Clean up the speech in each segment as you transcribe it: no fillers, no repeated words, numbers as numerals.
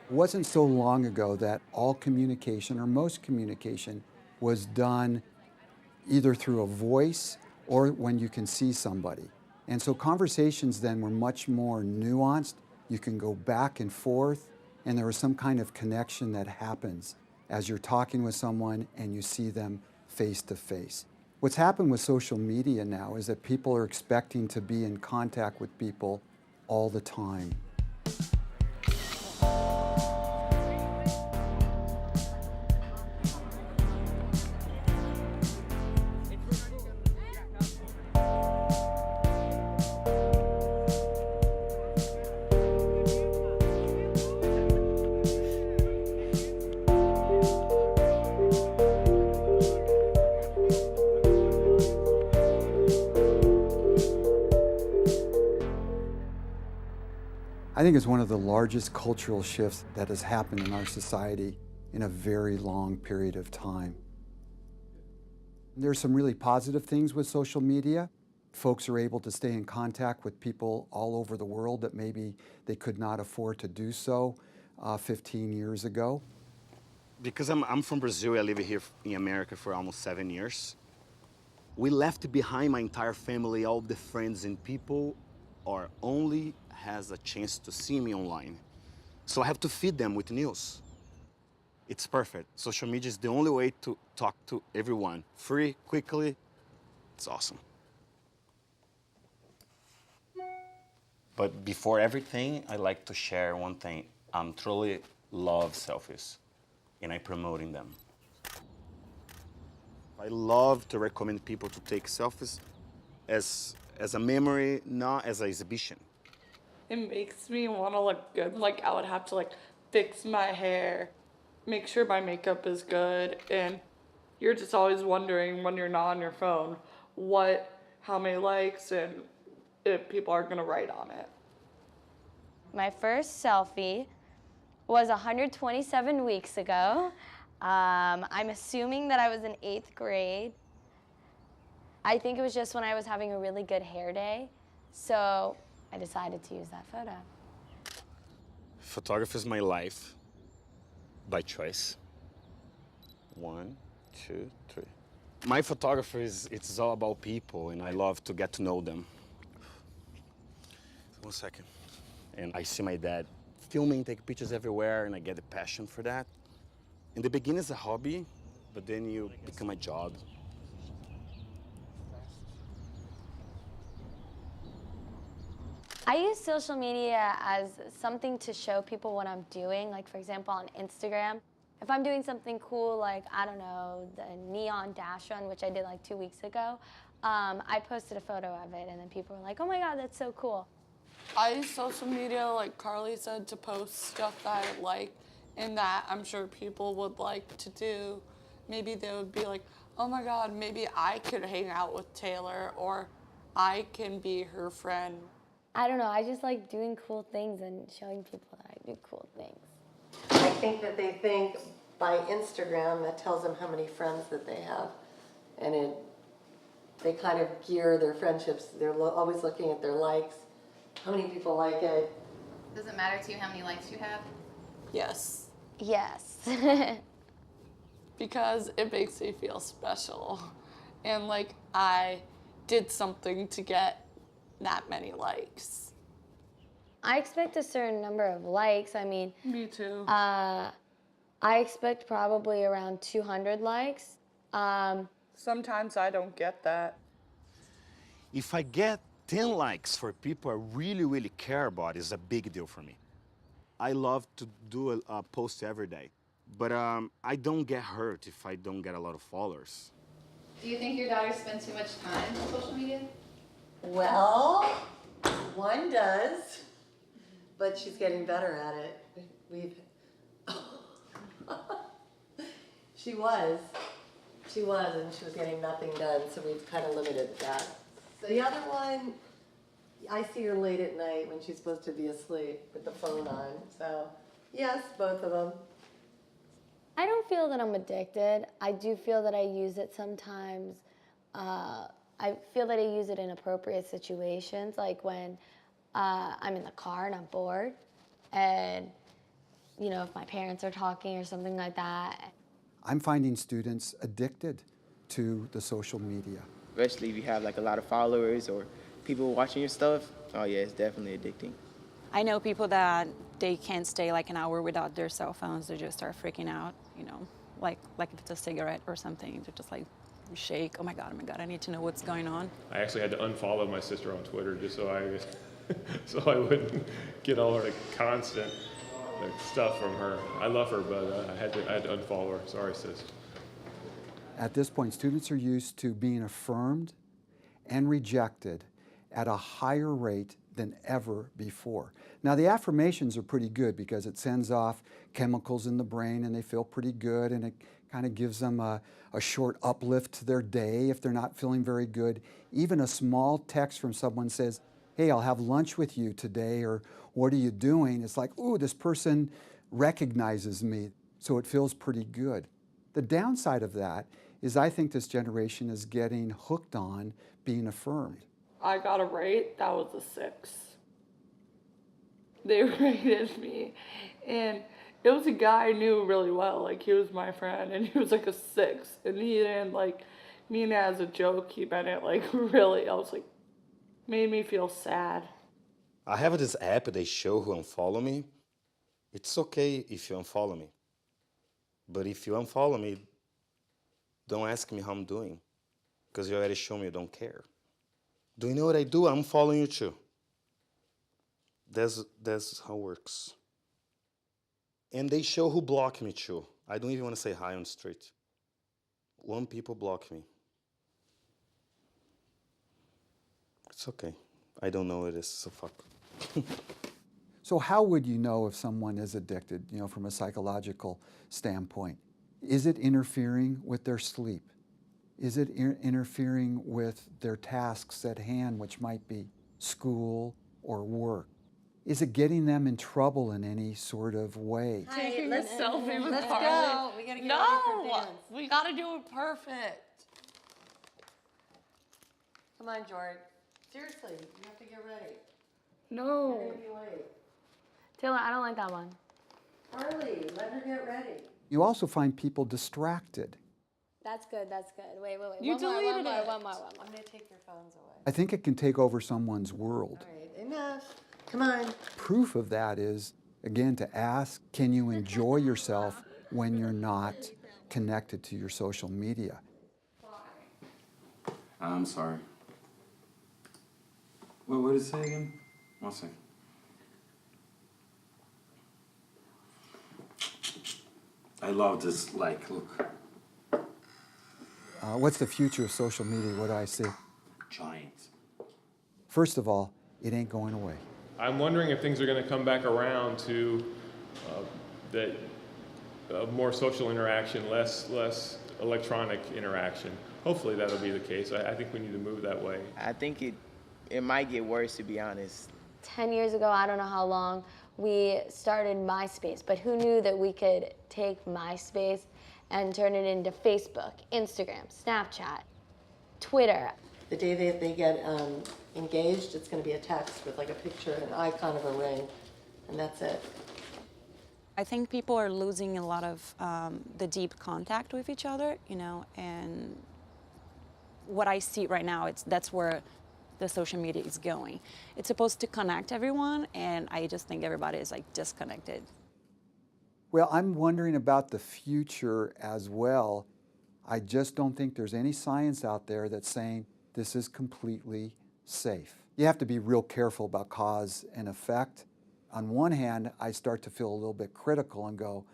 It wasn't so long ago that all communication or most communication was done either through a voice or when you can see somebody. And so conversations then were much more nuanced. You can go back and forth, and there was some kind of connection that happens as you're talking with someone and you see them face to face. What's happened with social media now is that people are expecting to be in contact with people all the time. I think it's one of the largest cultural shifts that has happened in our society in a very long period of time. There's some really positive things with social media. Folks are able to stay in contact with people all over the world that maybe they could not afford to do so 15 years ago. Because I'm from Brazil, I live here in America for almost 7 years. We left behind my entire family, all the friends and people are only has a chance to see me online. So I have to feed them with news. It's perfect. Social media is the only way to talk to everyone. Free, quickly, it's awesome. But before everything, I like to share one thing. I truly love selfies, and I'm promoting them. I love to recommend people to take selfies as a memory, not as an exhibition. It makes me want to look good. Like, I would have to, fix my hair, make sure my makeup is good, and you're just always wondering when you're not on your phone how many likes and if people are gonna write on it. My first selfie was 127 weeks ago. I'm assuming that I was in 8th grade. I think it was just when I was having a really good hair day, so I decided to use that photo. Photography is my life, by choice. 1, 2, 3. My photography it's all about people, and I love to get to know them. 1 second. And I see my dad filming, take pictures everywhere, and I get a passion for that. In the beginning, it's a hobby, but then you become a job. I use social media as something to show people what I'm doing. Like, for example, on Instagram, if I'm doing something cool, like, I don't know, the neon dash run, which I did 2 weeks ago, I posted a photo of it, and then people were like, oh my God, that's so cool. I use social media, like Carly said, to post stuff that I like and that I'm sure people would like to do. Maybe they would be like, oh my God, maybe I could hang out with Taylor, or I can be her friend. I don't know, I just like doing cool things and showing people that I do cool things. I think that they think by Instagram that tells them how many friends that they have, and they kind of gear their friendships. They're always looking at their likes, how many people like it. Does it matter to you how many likes you have? Yes. Yes. Because it makes me feel special. And I did something to get that many likes. I expect a certain number of likes. I mean, Me too. I expect probably around 200 likes. Sometimes I don't get that. If I get 10 likes for people I really, really care about, it's a big deal for me. I love to do a post every day, but I don't get hurt if I don't get a lot of followers. Do you think your daughter spends too much time on social media? Well, one does, but she's getting better at it. She was, and she was getting nothing done, so we've kind of limited that. The other one, I see her late at night when she's supposed to be asleep with the phone on, so yes, both of them. I don't feel that I'm addicted. I do feel that I use it sometimes. I feel that I use it in appropriate situations, like when I'm in the car and I'm bored, and you know, if my parents are talking or something like that. I'm finding students addicted to the social media. Especially if you have like a lot of followers or people watching your stuff. Oh yeah, it's definitely addicting. I know people that they can't stay like an hour without their cell phones. They just start freaking out, you know, like if it's a cigarette or something, they're just like shake. Oh my God, I need to know what's going on. I actually had to unfollow my sister on Twitter just so I wouldn't get all her constant stuff from her. I love her, but I had to unfollow her. Sorry, sis. At this point, students are used to being affirmed and rejected at a higher rate than ever before. Now, the affirmations are pretty good because it sends off chemicals in the brain and they feel pretty good, and it kind of gives them a short uplift to their day if they're not feeling very good. Even a small text from someone says, hey, I'll have lunch with you today, or what are you doing? It's like, ooh, this person recognizes me, so it feels pretty good. The downside of that is I think this generation is getting hooked on being affirmed. I got a rate that was a 6. They rated me, and it was a guy I knew really well. Like, he was my friend, and he was like a 6, and he didn't like mean it as a joke. He meant it like really. I was like, made me feel sad. I have this app, they show who unfollow me. It's okay if you unfollow me. But if you unfollow me, don't ask me how I'm doing, because you already show me you don't care. Do you know what I do? I'm following you too. That's how it works. And they show who block me too. I don't even want to say hi on the street. 1 people block me. It's okay. I don't know what it is, so fuck. So how would you know if someone is addicted, you know, from a psychological standpoint? Is it interfering with their sleep? Is it interfering with their tasks at hand, which might be school or work? Is it getting them in trouble in any sort of way? Taking a selfie with Let's Carly. go. We gotta get ready for dance. We gotta do it perfect. Come on, George. Seriously, you have to get ready. You're No. gonna be late. Taylor, I don't like that one. Carly, let her get ready. You also find people distracted. That's good, that's good. Wait. You One more. deleted it. One more. I'm gonna take your phones away. I think it can take over someone's world. All right, enough. Come on. Proof of that is, again, to ask, can you enjoy yourself when you're not connected to your social media? I'm sorry. What did it say again? 1 second. I love this, like, look. What's the future of social media? What do I see? Giant. First of all, it ain't going away. I'm wondering if things are going to come back around to more social interaction, less electronic interaction. Hopefully that'll be the case. I think we need to move that way. I think it might get worse, to be honest. 10 years ago, I don't know how long, we started MySpace, but who knew that we could take MySpace and turn it into Facebook, Instagram, Snapchat, Twitter. The day that they get engaged, it's gonna be a text with like a picture, an icon of a ring, and that's it. I think people are losing a lot of the deep contact with each other, you know, and what I see right now, that's where the social media is going. It's supposed to connect everyone, and I just think everybody is like disconnected. Well, I'm wondering about the future as well. I just don't think there's any science out there that's saying this is completely safe. You have to be real careful about cause and effect. On one hand, I start to feel a little bit critical and go,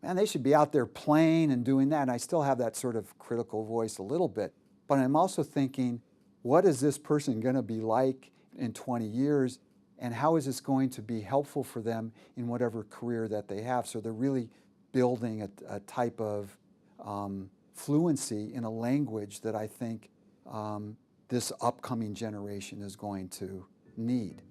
man, they should be out there playing and doing that. And I still have that sort of critical voice a little bit. But I'm also thinking, what is this person going to be like in 20 years? And how is this going to be helpful for them in whatever career that they have? So they're really building a type of fluency in a language that I think this upcoming generation is going to need.